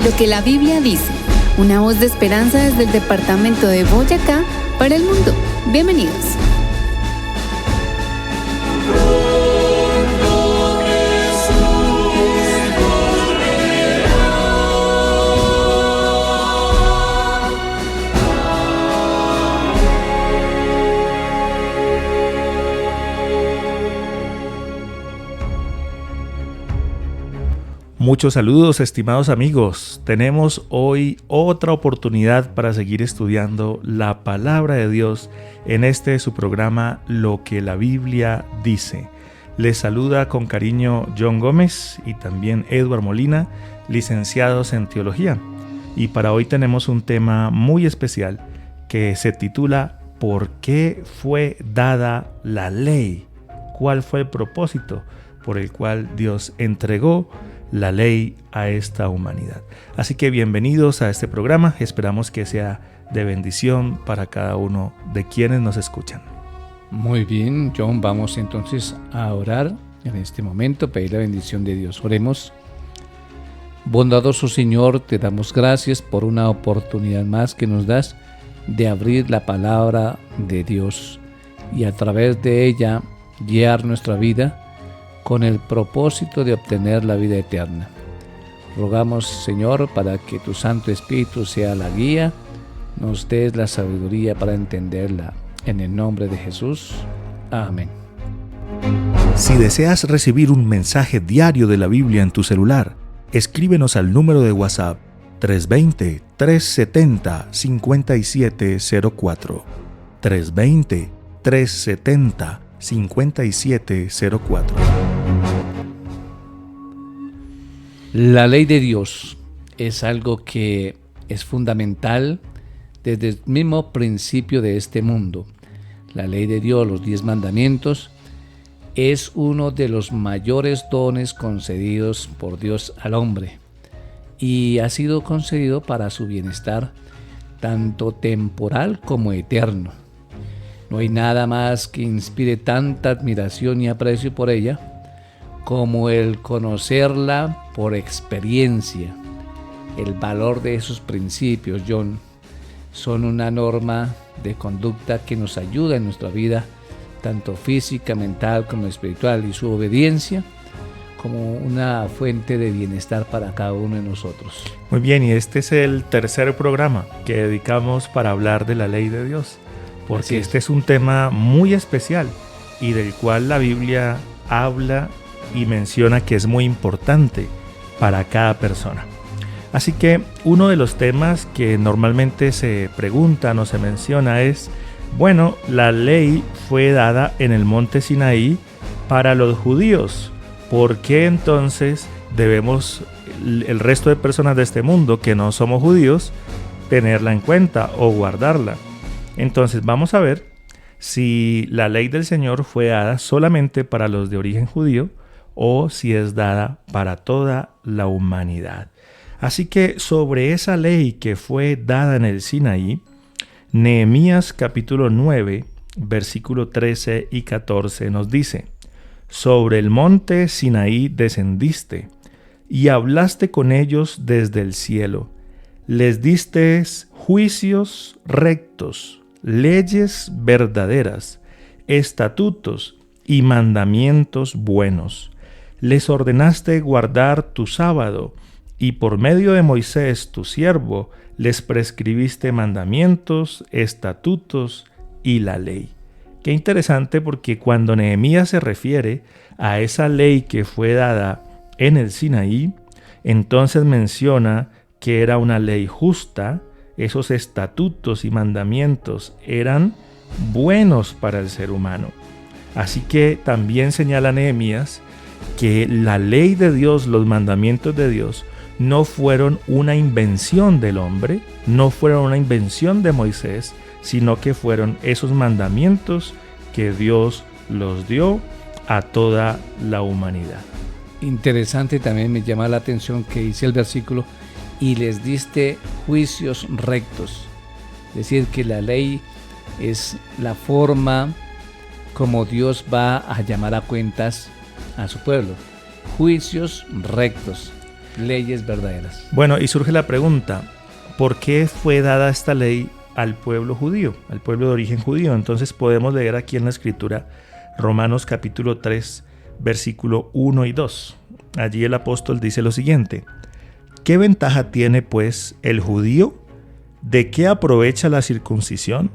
Lo que la Biblia dice, una voz de esperanza desde el departamento de Boyacá para el mundo. Bienvenidos. Muchos saludos, estimados amigos. Tenemos hoy otra oportunidad para seguir estudiando la palabra de Dios en su programa Lo que la Biblia dice. Les saluda con cariño John Gómez y también Edward Molina, licenciados en teología. Y para hoy tenemos un tema muy especial que se titula ¿Por qué fue dada la ley? ¿Cuál fue el propósito por el cual Dios entregó la ley a esta humanidad? Así que bienvenidos a este programa, esperamos que sea de bendición para cada uno de quienes nos escuchan. Muy bien, John, vamos entonces a orar en este momento, pedir la bendición de Dios. Oremos. Bondadoso Señor, te damos gracias por una oportunidad más que nos das de abrir la palabra de Dios y a través de ella guiar nuestra vida con el propósito de obtener la vida eterna. Rogamos, Señor, para que tu Santo Espíritu sea la guía, nos des la sabiduría para entenderla. En el nombre de Jesús. Amén. Si deseas recibir un mensaje diario de la Biblia en tu celular, escríbenos al número de WhatsApp 320-370-5704. 320-370-5704. La ley de Dios es algo que es fundamental desde el mismo principio de este mundo. La ley de Dios, los 10 mandamientos, es uno de los mayores dones concedidos por Dios al hombre y ha sido concedido para su bienestar, tanto temporal como eterno. No hay nada más que inspire tanta admiración y aprecio por ella como el conocerla por experiencia. El valor de esos principios, John, son una norma de conducta que nos ayuda en nuestra vida, tanto física, mental como espiritual, y su obediencia como una fuente de bienestar para cada uno de nosotros. Muy bien, y este es el tercer programa que dedicamos para hablar de la ley de Dios, porque este es un tema muy especial y del cual la Biblia habla y menciona que es muy importante para cada persona. Así que uno de los temas que normalmente se preguntan o se menciona es, bueno, la ley fue dada en el monte Sinaí para los judíos. ¿Por qué entonces debemos el resto de personas de este mundo que no somos judíos tenerla en cuenta o guardarla? Entonces vamos a ver si la ley del Señor fue dada solamente para los de origen judío o si es dada para toda la humanidad. Así que sobre esa ley que fue dada en el Sinaí, Nehemías capítulo 9, versículo 13 y 14 nos dice: sobre el monte Sinaí descendiste y hablaste con ellos desde el cielo. Les diste juicios rectos, leyes verdaderas, estatutos y mandamientos buenos. Les ordenaste guardar tu sábado, y por medio de Moisés, tu siervo, les prescribiste mandamientos, estatutos y la ley. Qué interesante, porque cuando Nehemías se refiere a esa ley que fue dada en el Sinaí, entonces menciona que era una ley justa. Esos estatutos y mandamientos eran buenos para el ser humano. Así que también señala Nehemías que la ley de Dios, los mandamientos de Dios, no fueron una invención del hombre, no fueron una invención de Moisés, sino que fueron esos mandamientos que Dios los dio a toda la humanidad. Interesante, también me llama la atención que dice el versículo: y les diste juicios rectos. Es decir, que la ley es la forma como Dios va a llamar a cuentas a su pueblo. Juicios rectos. leyes verdaderas. Bueno, y surge la pregunta, ¿por qué fue dada esta ley al pueblo judío, al pueblo de origen judío? Entonces podemos leer aquí en la Escritura Romanos capítulo 3, versículo 1 y 2. Allí el apóstol dice lo siguiente: ¿qué ventaja tiene pues el judío? ¿De qué aprovecha la circuncisión?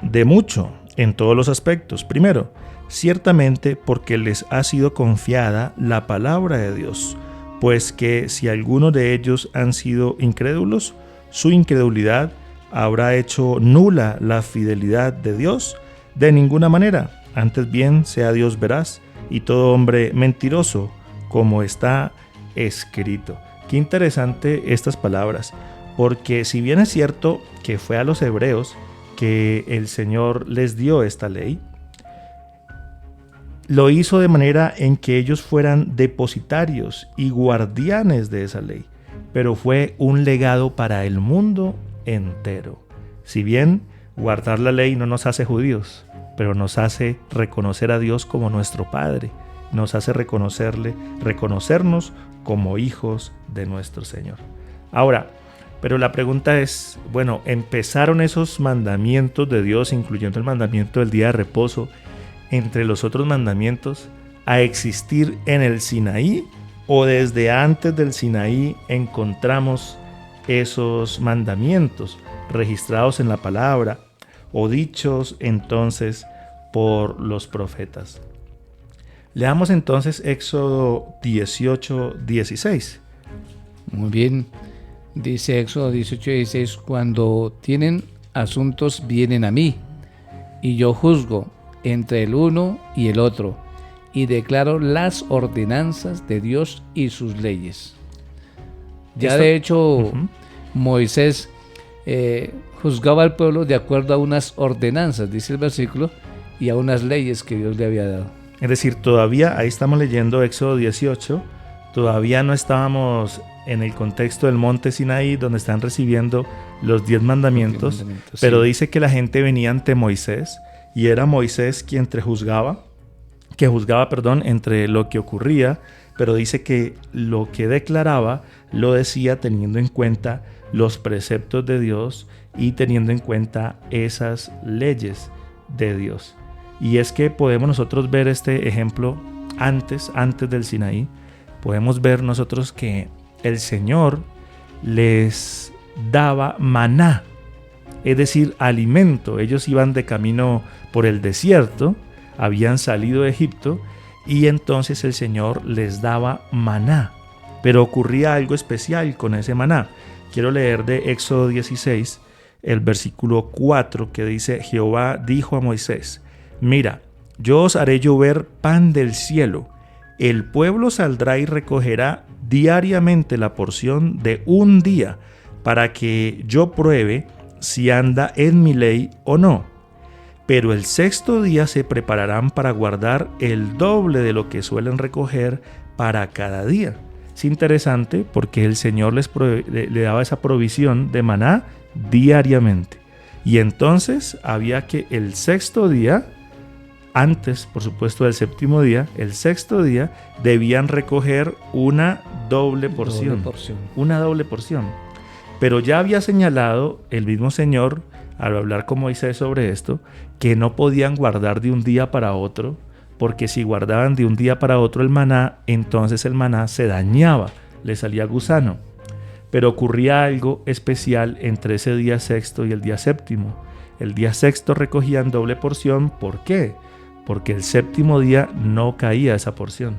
De mucho, en todos los aspectos. Primero, ciertamente porque les ha sido confiada la palabra de Dios, pues que si algunos de ellos han sido incrédulos, su incredulidad habrá hecho nula la fidelidad de Dios. De ninguna manera, antes bien sea Dios veraz y todo hombre mentiroso, como está escrito. Qué interesante estas palabras, porque si bien es cierto que fue a los hebreos que el Señor les dio esta ley, lo hizo de manera en que ellos fueran depositarios y guardianes de esa ley, pero fue un legado para el mundo entero. Si bien guardar la ley no nos hace judíos, pero nos hace reconocer a Dios como nuestro Padre, nos hace reconocernos como hijos de nuestro Señor. Ahora, pero la pregunta es, bueno, ¿empezaron esos mandamientos de Dios, incluyendo el mandamiento del día de reposo, entre los otros mandamientos, a existir en el Sinaí, o desde antes del Sinaí encontramos esos mandamientos registrados en la palabra o dichos entonces por los profetas? Leamos entonces Éxodo 18, 16. Muy bien, dice Éxodo 18, 16, cuando tienen asuntos vienen a mí, y yo juzgo entre el uno y el otro, y declaro las ordenanzas de Dios y sus leyes. Ya de hecho, Moisés juzgaba al pueblo de acuerdo a unas ordenanzas, dice el versículo, y a unas leyes que Dios le había dado. Es decir, todavía, ahí estamos leyendo Éxodo 18, todavía no estábamos en el contexto del monte Sinaí, donde están recibiendo los 10 mandamientos, pero sí, dice que la gente venía ante Moisés, y era Moisés quien juzgaba entre lo que ocurría, pero dice que lo que declaraba lo decía teniendo en cuenta los preceptos de Dios y teniendo en cuenta esas leyes de Dios. Y es que podemos nosotros ver este ejemplo antes del Sinaí. Podemos ver nosotros que el Señor les daba maná, es decir, alimento. Ellos iban de camino por el desierto, habían salido de Egipto y entonces el Señor les daba maná. Pero ocurría algo especial con ese maná. Quiero leer de Éxodo 16, el versículo 4, que dice: Jehová dijo a Moisés: mira, yo os haré llover pan del cielo. El pueblo saldrá y recogerá diariamente la porción de un día, para que yo pruebe si anda en mi ley o no. Pero el sexto día se prepararán para guardar el doble de lo que suelen recoger para cada día. Es interesante porque el Señor le daba esa provisión de maná diariamente. Y entonces había que el sexto día, antes por supuesto del séptimo día, el sexto día debían recoger una doble porción. Una doble porción. Pero ya había señalado el mismo Señor, al hablar con Moisés sobre esto, que no podían guardar de un día para otro, porque si guardaban de un día para otro el maná, entonces el maná se dañaba, le salía gusano. Pero ocurría algo especial entre ese día sexto y el día séptimo. El día sexto recogían doble porción. ¿Por qué? Porque el séptimo día no caía esa porción.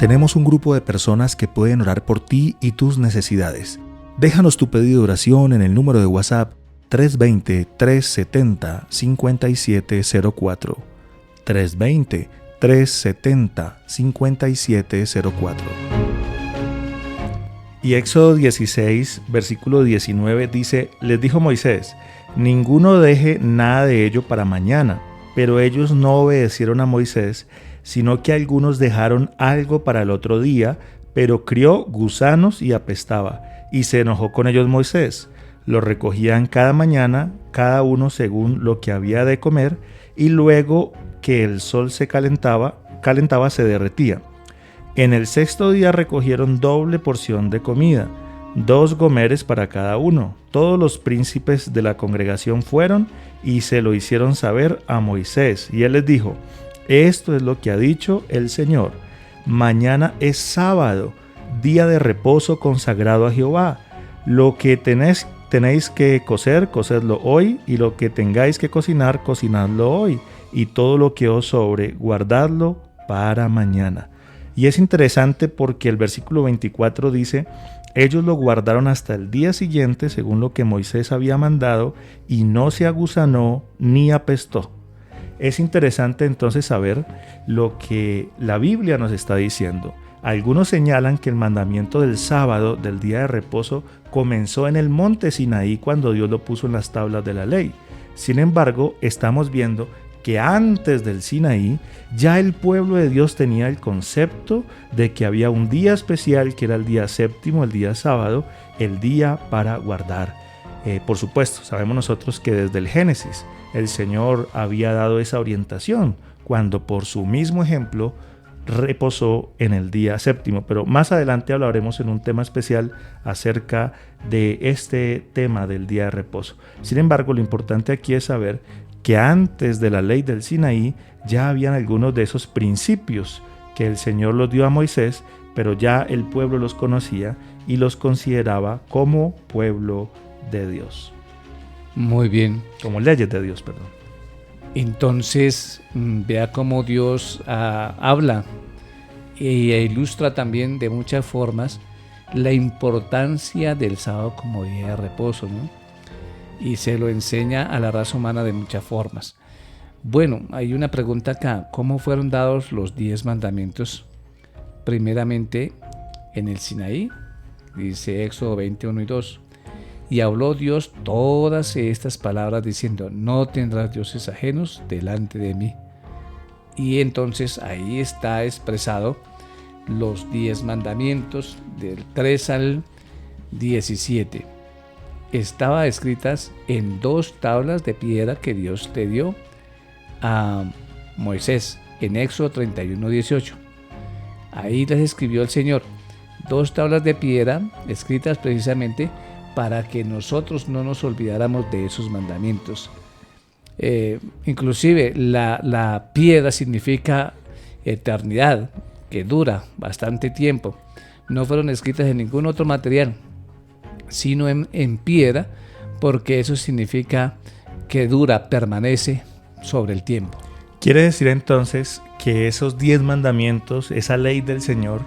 Tenemos un grupo de personas que pueden orar por ti y tus necesidades. Déjanos tu pedido de oración en el número de WhatsApp 320-370-5704. 320-370-5704. Y Éxodo 16, versículo 19 dice: les dijo Moisés: ninguno deje nada de ello para mañana. Pero ellos no obedecieron a Moisés, sino que algunos dejaron algo para el otro día, pero crió gusanos y apestaba. Y se enojó con ellos Moisés. Lo recogían cada mañana, cada uno según lo que había de comer, y luego que el sol se calentaba se derretía. En el sexto día recogieron doble porción de comida, 2 gomeres para cada uno. Todos los príncipes de la congregación fueron y se lo hicieron saber a Moisés. Y él les dijo: esto es lo que ha dicho el Señor. Mañana es sábado, día de reposo consagrado a Jehová. Lo que tenéis que cocer, cocedlo hoy, y lo que tengáis que cocinar, cocinadlo hoy, y todo lo que os sobre, guardadlo para mañana. Y es interesante porque el versículo 24 dice: ellos lo guardaron hasta el día siguiente, según lo que Moisés había mandado, y no se agusanó ni apestó. Es interesante entonces saber lo que la Biblia nos está diciendo. Algunos señalan que el mandamiento del sábado, del día de reposo, comenzó en el monte Sinaí cuando Dios lo puso en las tablas de la ley. Sin embargo, estamos viendo que antes del Sinaí ya el pueblo de Dios tenía el concepto de que había un día especial, que era el día séptimo, el día sábado, el día para guardar. Por supuesto, sabemos nosotros que desde el Génesis el Señor había dado esa orientación cuando por su mismo ejemplo reposó en el día séptimo, pero más adelante hablaremos en un tema especial acerca de este tema del día de reposo. Sin embargo, lo importante aquí es saber que antes de la ley del Sinaí ya habían algunos de esos principios que el Señor los dio a Moisés, pero ya el pueblo los conocía y los consideraba como pueblo de Dios. Muy bien. Como leyes de Dios, perdón. Entonces, vea cómo Dios habla e ilustra también de muchas formas la importancia del sábado como día de reposo, ¿no? Y se lo enseña a la raza humana de muchas formas. Bueno, hay una pregunta acá: ¿cómo fueron dados los 10 mandamientos? Primeramente en el Sinaí, dice Éxodo 21 y 2. Y habló Dios todas estas palabras diciendo: no tendrás dioses ajenos delante de mí. Y entonces ahí está expresado los 10 mandamientos del 3 al 17. Estaban escritas en 2 tablas de piedra que Dios le dio a Moisés en Éxodo 31, 18. Ahí les escribió el Señor 2 tablas de piedra escritas precisamente para que nosotros no nos olvidáramos de esos mandamientos. Inclusive la piedra significa eternidad, que dura bastante tiempo. No fueron escritas en ningún otro material, sino en piedra, porque eso significa que dura, permanece sobre el tiempo. Quiere decir entonces que esos 10 mandamientos, esa ley del Señor,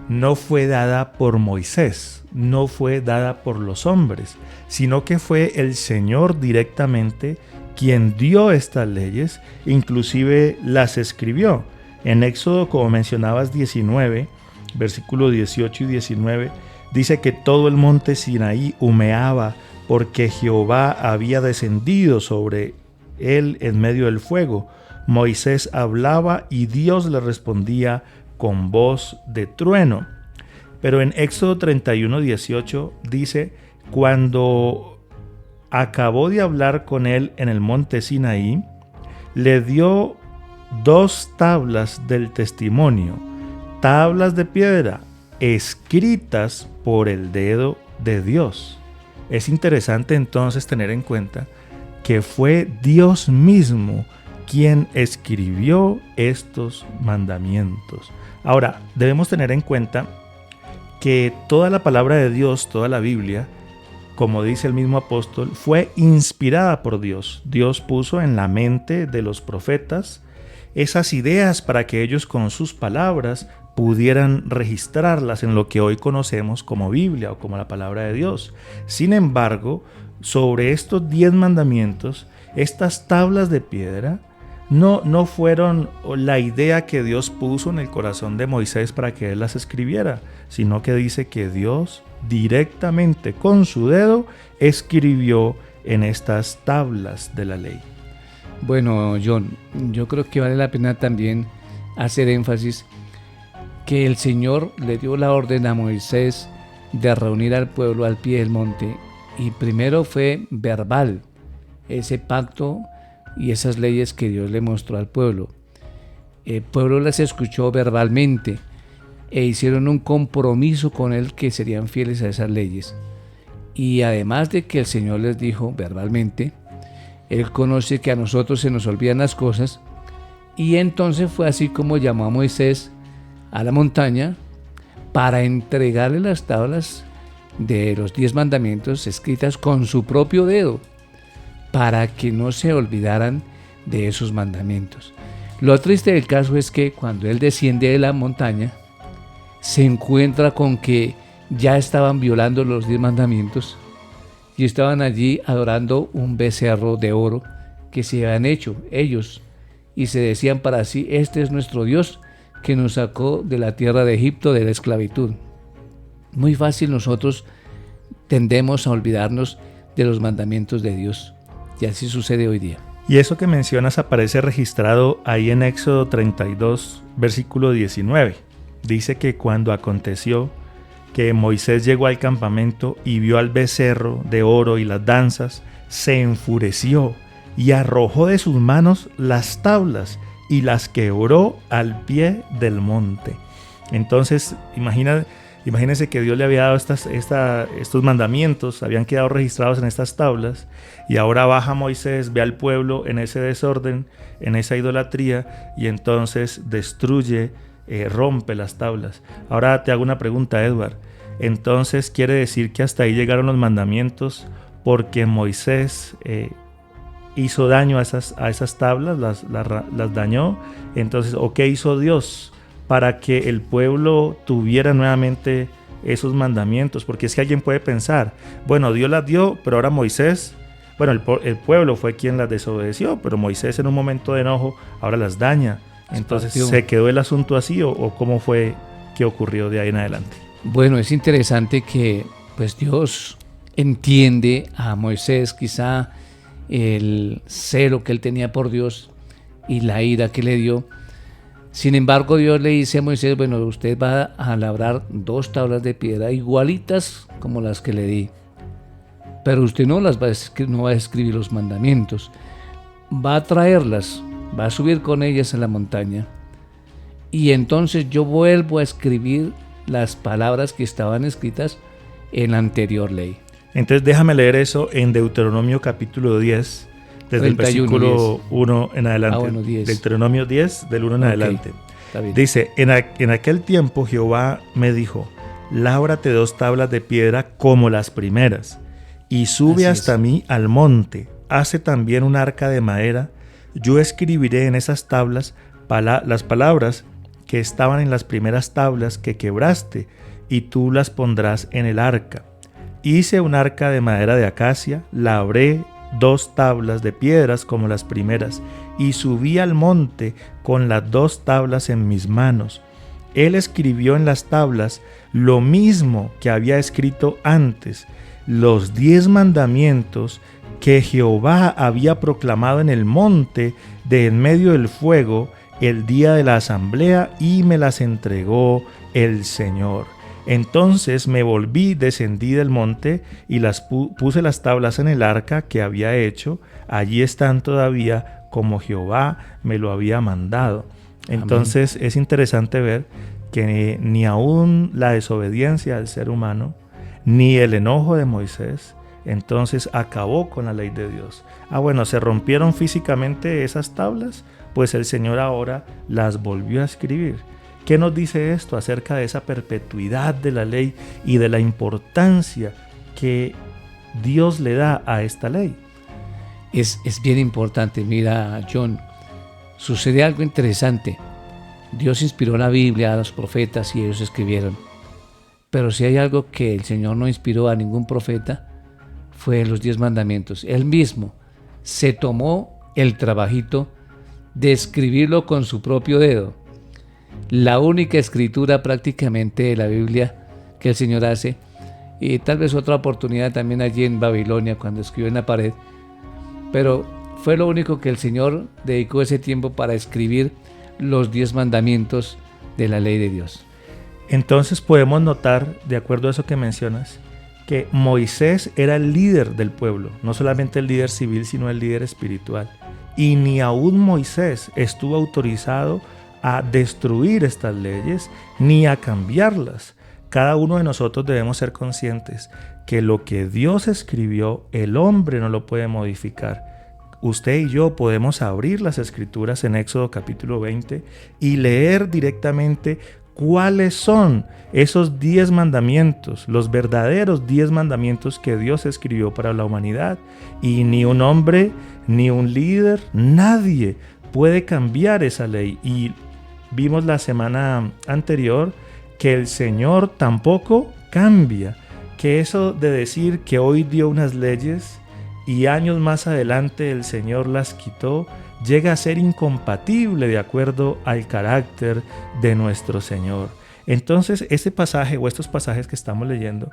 no fue dada por Moisés, no fue dada por los hombres, sino que fue el Señor directamente quien dio estas leyes, inclusive las escribió. En Éxodo, como mencionabas, 19, versículo 18 y 19, dice que todo el monte Sinaí humeaba porque Jehová había descendido sobre él en medio del fuego. Moisés hablaba y Dios le respondía con voz de trueno. Pero en Éxodo 31, 18 dice: cuando acabó de hablar con él en el monte Sinaí, le dio 2 tablas del testimonio, tablas de piedra, escritas por el dedo de Dios. Es interesante entonces tener en cuenta que fue Dios mismo quien escribió estos mandamientos. Ahora, debemos tener en cuenta que toda la palabra de Dios, toda la Biblia, como dice el mismo apóstol, fue inspirada por Dios. Dios puso en la mente de los profetas esas ideas para que ellos con sus palabras pudieran registrarlas en lo que hoy conocemos como Biblia o como la palabra de Dios. Sin embargo, sobre estos 10 mandamientos, estas tablas de piedra no fueron la idea que Dios puso en el corazón de Moisés para que él las escribiera, sino que dice que Dios directamente con su dedo escribió en estas tablas de la ley. Bueno, John, yo creo que vale la pena también hacer énfasis que el Señor le dio la orden a Moisés de reunir al pueblo al pie del monte, y primero fue verbal, ese pacto y esas leyes que Dios le mostró al pueblo. El pueblo las escuchó verbalmente, e hicieron un compromiso con él que serían fieles a esas leyes. Y además de que el Señor les dijo verbalmente, Él conoce que a nosotros se nos olvidan las cosas, y entonces fue así como llamó a Moisés a la montaña para entregarle las tablas de los 10 mandamientos escritas con su propio dedo, para que no se olvidaran de esos mandamientos. Lo triste del caso es que cuando él desciende de la montaña, se encuentra con que ya estaban violando los 10 mandamientos y estaban allí adorando un becerro de oro que se habían hecho ellos, y se decían para sí: este es nuestro Dios que nos sacó de la tierra de Egipto, de la esclavitud. Muy fácil nosotros tendemos a olvidarnos de los mandamientos de Dios, y así sucede hoy día. Y eso que mencionas aparece registrado ahí en Éxodo 32, versículo 19. Dice que cuando aconteció que Moisés llegó al campamento y vio al becerro de oro y las danzas, se enfureció y arrojó de sus manos las tablas y las quebró al pie del monte. Entonces, imagínense que Dios le había dado estos mandamientos, habían quedado registrados en estas tablas, y ahora baja Moisés, ve al pueblo en ese desorden, en esa idolatría, y entonces destruye, rompe las tablas. Ahora te hago una pregunta, Edward. Entonces, ¿quiere decir que hasta ahí llegaron los mandamientos porque Moisés hizo daño a esas tablas, las dañó? Entonces, ¿o qué hizo Dios para que el pueblo tuviera nuevamente esos mandamientos? Porque es que alguien puede pensar, bueno, Dios las dio, pero ahora Moisés, bueno, el pueblo fue quien las desobedeció, pero Moisés en un momento de enojo ahora las daña. Entonces, ¿se quedó el asunto así o cómo fue que ocurrió de ahí en adelante? Bueno, es interesante que pues Dios entiende a Moisés quizá el celo que él tenía por Dios y la ira que le dio. Sin embargo, Dios le dice a Moisés: bueno, usted va a labrar 2 tablas de piedra igualitas como las que le di, pero usted no va a escribir los mandamientos, va a traerlas, va a subir con ellas a la montaña, y entonces yo vuelvo a escribir las palabras que estaban escritas en la anterior ley. Entonces déjame leer eso en Deuteronomio capítulo 10, desde el versículo 10. 1 en adelante. Bueno, 10. Deuteronomio 10, del 1 en adelante. Dice: en aquel tiempo Jehová me dijo: lábrate 2 tablas de piedra como las primeras, y sube hasta mí al monte, hace también un arca de madera. Yo escribiré en esas tablas las palabras que estaban en las primeras tablas que quebraste, y tú las pondrás en el arca. Hice un arca de madera de acacia, labré 2 tablas de piedras como las primeras, y subí al monte con las 2 tablas en mis manos. Él escribió en las tablas lo mismo que había escrito antes, los 10 mandamientos que Jehová había proclamado en el monte de en medio del fuego el día de la asamblea, y me las entregó el Señor. Entonces me volví, descendí del monte y puse las tablas en el arca que había hecho. Allí están todavía como Jehová me lo había mandado. Entonces es interesante ver que ni aún la desobediencia del ser humano, ni el enojo de Moisés, entonces acabó con la ley de Dios. Bueno, se rompieron físicamente esas tablas, pues el Señor ahora las volvió a escribir. ¿Qué nos dice esto acerca de esa perpetuidad de la ley y de la importancia que Dios le da a esta ley? Es bien importante. Mira, John, sucede algo interesante. Dios inspiró la Biblia a los profetas y ellos escribieron. Pero si hay algo que el Señor no inspiró a ningún profeta, fue los 10 mandamientos. Él mismo se tomó el trabajito de escribirlo con su propio dedo. La única escritura prácticamente de la Biblia que el Señor hace, y tal vez otra oportunidad también allí en Babilonia cuando escribió en la pared, pero fue lo único que el Señor dedicó ese tiempo para escribir los 10 mandamientos de la ley de Dios. Entonces podemos notar, de acuerdo a eso que mencionas, que Moisés era el líder del pueblo, no solamente el líder civil, sino el líder espiritual. Y ni aún Moisés estuvo autorizado a destruir estas leyes ni a cambiarlas. Cada uno de nosotros debemos ser conscientes que lo que Dios escribió, el hombre no lo puede modificar. Usted y yo podemos abrir las Escrituras en Éxodo capítulo 20 y leer directamente cuáles son esos 10 mandamientos, los verdaderos 10 mandamientos que Dios escribió para la humanidad. Y ni un hombre, ni un líder, nadie puede cambiar esa ley. Y vimos la semana anterior que el Señor tampoco cambia. Que eso de decir que hoy dio unas leyes y años más adelante el Señor las quitó, llega a ser incompatible de acuerdo al carácter de nuestro Señor. Entonces, este pasaje o estos pasajes que estamos leyendo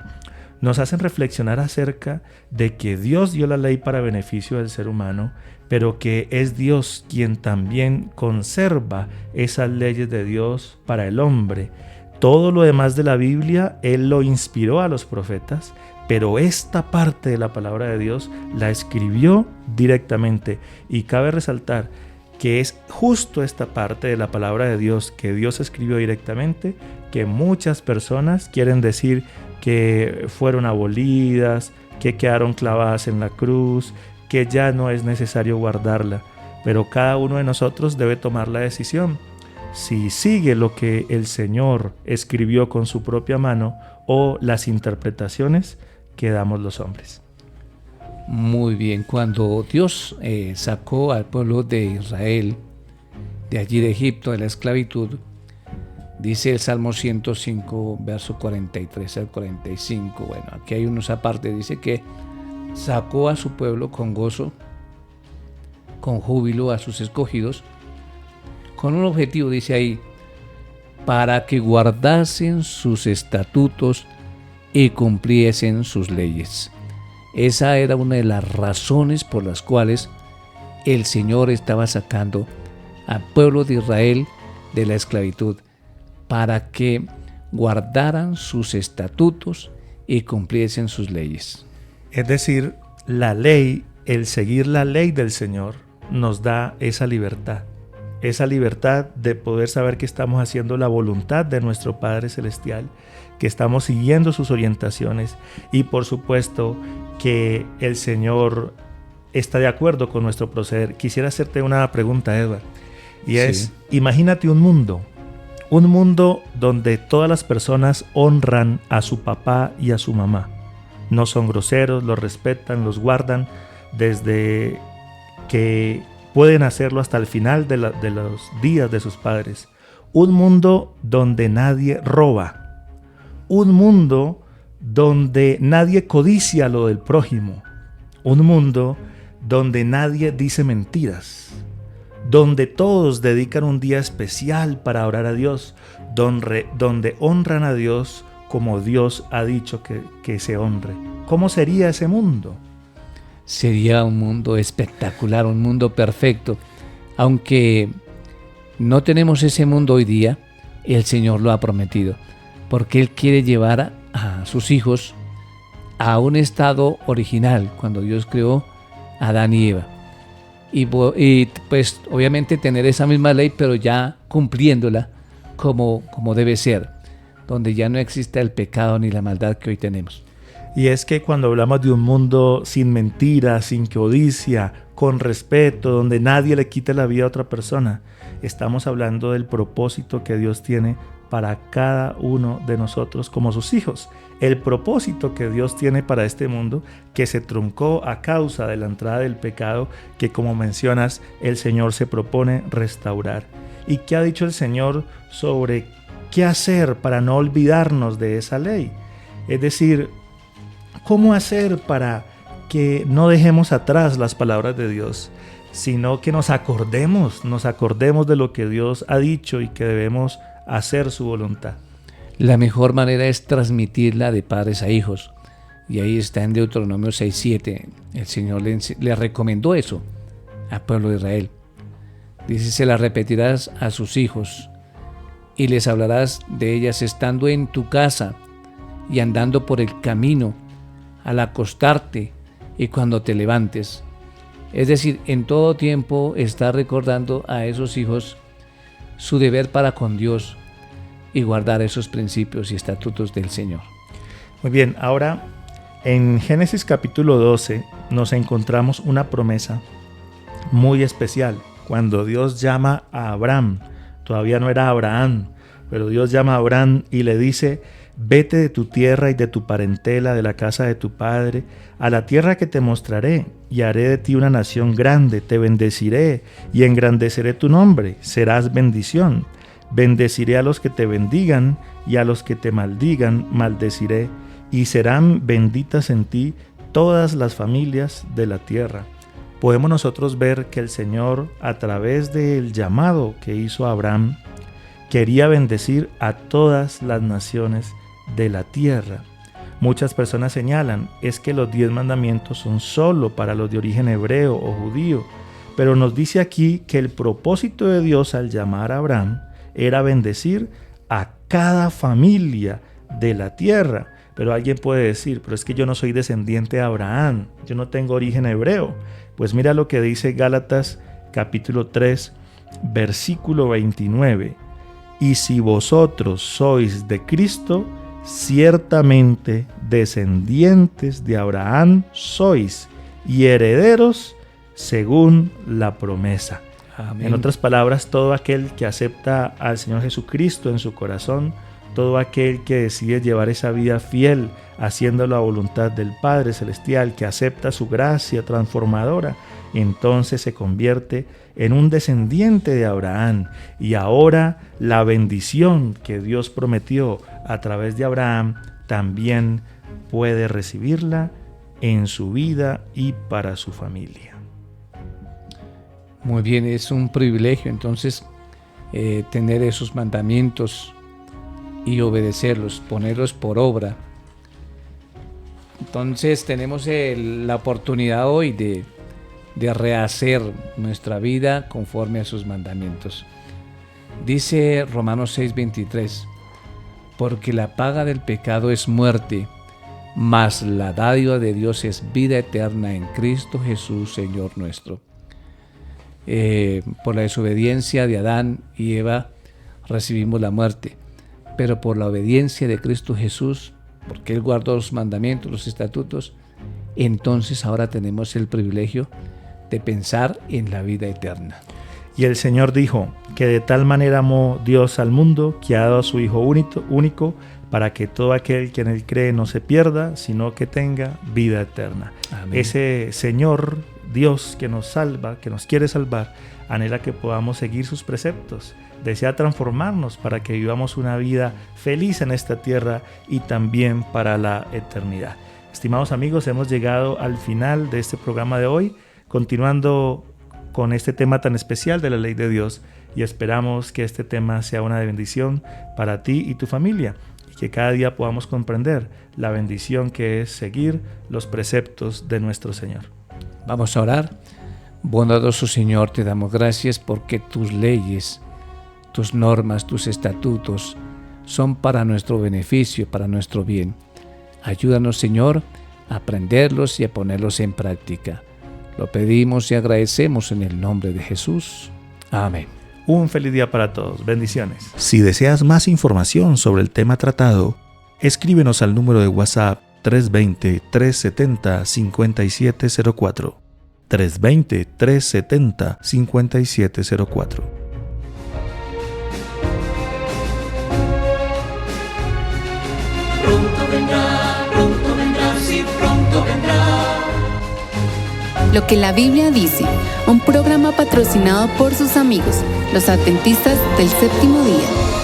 nos hacen reflexionar acerca de que Dios dio la ley para beneficio del ser humano, pero que es Dios quien también conserva esas leyes de Dios para el hombre. Todo lo demás de la Biblia, Él lo inspiró a los profetas, pero esta parte de la palabra de Dios la escribió directamente. Y cabe resaltar que es justo esta parte de la palabra de Dios que Dios escribió directamente, que muchas personas quieren decir que fueron abolidas, que quedaron clavadas en la cruz, que ya no es necesario guardarla. Pero cada uno de nosotros debe tomar la decisión si sigue lo que el Señor escribió con su propia mano o las interpretaciones que damos los hombres. Muy bien, cuando Dios sacó al pueblo de Israel de allí de Egipto, de la esclavitud, dice el Salmo 105, verso 43 al 45. Bueno, aquí hay unos aparte, dice que sacó a su pueblo con gozo, con júbilo a sus escogidos, con un objetivo, dice ahí, para que guardasen sus estatutos y cumpliesen sus leyes. Esa era una de las razones por las cuales el Señor estaba sacando al pueblo de Israel de la esclavitud, para que guardaran sus estatutos y cumpliesen sus leyes. Es decir, la ley, el seguir la ley del Señor, nos da esa libertad de poder saber que estamos haciendo la voluntad de nuestro Padre Celestial, que estamos siguiendo sus orientaciones y por supuesto que el Señor está de acuerdo con nuestro proceder. Quisiera hacerte una pregunta, Edward, y es, imagínate un mundo donde todas las personas honran a su papá y a su mamá. No son groseros, los respetan, los guardan desde que pueden hacerlo hasta el final de los días de sus padres. Un mundo donde nadie roba. Un mundo donde nadie codicia lo del prójimo. Un mundo donde nadie dice mentiras. Donde todos dedican un día especial para orar a Dios. Donde honran a Dios como Dios ha dicho que se honre. ¿Cómo sería ese mundo? Sería un mundo espectacular, un mundo perfecto. Aunque no tenemos ese mundo hoy día, el Señor lo ha prometido, porque Él quiere llevar a sus hijos a un estado original, cuando Dios creó a Adán y Eva. Y pues obviamente tener esa misma ley, pero ya cumpliéndola como debe ser, donde ya no exista el pecado ni la maldad que hoy tenemos. Y es que cuando hablamos de un mundo sin mentiras, sin codicia, con respeto, donde nadie le quite la vida a otra persona, estamos hablando del propósito que Dios tiene para cada uno de nosotros como sus hijos. El propósito que Dios tiene para este mundo, que se truncó a causa de la entrada del pecado, que como mencionas, el Señor se propone restaurar. ¿Y qué ha dicho el Señor sobre qué hacer para no olvidarnos de esa ley? Es decir, ¿cómo hacer para que no dejemos atrás las palabras de Dios, sino que nos acordemos de lo que Dios ha dicho y que debemos hacer su voluntad? La mejor manera es transmitirla de padres a hijos. Y ahí está en Deuteronomio 6:7. El Señor le recomendó eso al pueblo de Israel. Dice, se la repetirás a sus hijos y les hablarás de ellas estando en tu casa y andando por el camino, al acostarte y cuando te levantes. Es decir, en todo tiempo está recordando a esos hijos su deber para con Dios y guardar esos principios y estatutos del Señor. Muy bien, ahora en Génesis capítulo 12 nos encontramos una promesa muy especial. Cuando Dios llama a Abraham, todavía no era Abraham, pero Dios llama a Abraham y le dice: vete de tu tierra y de tu parentela, de la casa de tu padre, a la tierra que te mostraré, y haré de ti una nación grande, te bendeciré y engrandeceré tu nombre, serás bendición. Bendeciré a los que te bendigan y a los que te maldigan, maldeciré, y serán benditas en ti todas las familias de la tierra. Podemos nosotros ver que el Señor, a través del llamado que hizo a Abraham, quería bendecir a todas las naciones de la tierra. Muchas personas señalan, es que los 10 mandamientos son solo para los de origen hebreo o judío, pero nos dice aquí que el propósito de Dios al llamar a Abraham era bendecir a cada familia de la tierra. Pero alguien puede decir, pero es que yo no soy descendiente de Abraham, yo no tengo origen hebreo. Pues mira lo que dice Gálatas capítulo 3, versículo 29. Y si vosotros sois de Cristo, ciertamente descendientes de Abraham sois y herederos según la promesa. Amén. En otras palabras, todo aquel que acepta al Señor Jesucristo en su corazón, todo aquel que decide llevar esa vida fiel, haciendo la voluntad del Padre Celestial, que acepta su gracia transformadora, entonces se convierte en un descendiente de Abraham. Y ahora la bendición que Dios prometió a través de Abraham también puede recibirla en su vida y para su familia. Muy bien, es un privilegio entonces tener esos mandamientos y obedecerlos, ponerlos por obra. Entonces tenemos la oportunidad hoy de rehacer nuestra vida conforme a sus mandamientos. Dice Romanos 6:23, porque la paga del pecado es muerte, mas la dádiva de Dios es vida eterna en Cristo Jesús, Señor nuestro. Por la desobediencia de Adán y Eva recibimos la muerte, pero por la obediencia de Cristo Jesús, porque Él guardó los mandamientos, los estatutos, entonces ahora tenemos el privilegio de pensar en la vida eterna. Y el Señor dijo que de tal manera amó Dios al mundo que ha dado a su Hijo único para que todo aquel que en Él cree no se pierda, sino que tenga vida eterna. Amén. Ese Señor Dios que nos salva, que nos quiere salvar, anhela que podamos seguir sus preceptos. Desea transformarnos para que vivamos una vida feliz en esta tierra y también para la eternidad. Estimados amigos, hemos llegado al final de este programa de hoy, continuando con este tema tan especial de la ley de Dios, y esperamos que este tema sea una bendición para ti y tu familia, y que cada día podamos comprender la bendición que es seguir los preceptos de nuestro Señor. Vamos a orar. Bondadoso Señor, te damos gracias porque tus leyes, tus normas, tus estatutos son para nuestro beneficio, para nuestro bien. Ayúdanos, Señor, a aprenderlos y a ponerlos en práctica. Lo pedimos y agradecemos en el nombre de Jesús. Amén. Un feliz día para todos. Bendiciones. Si deseas más información sobre el tema tratado, escríbenos al número de WhatsApp 320-370-5704. 320-370-5704. Pronto vendrá, sí, pronto vendrá. Lo que la Biblia dice, un programa patrocinado por sus amigos, los adventistas del séptimo día.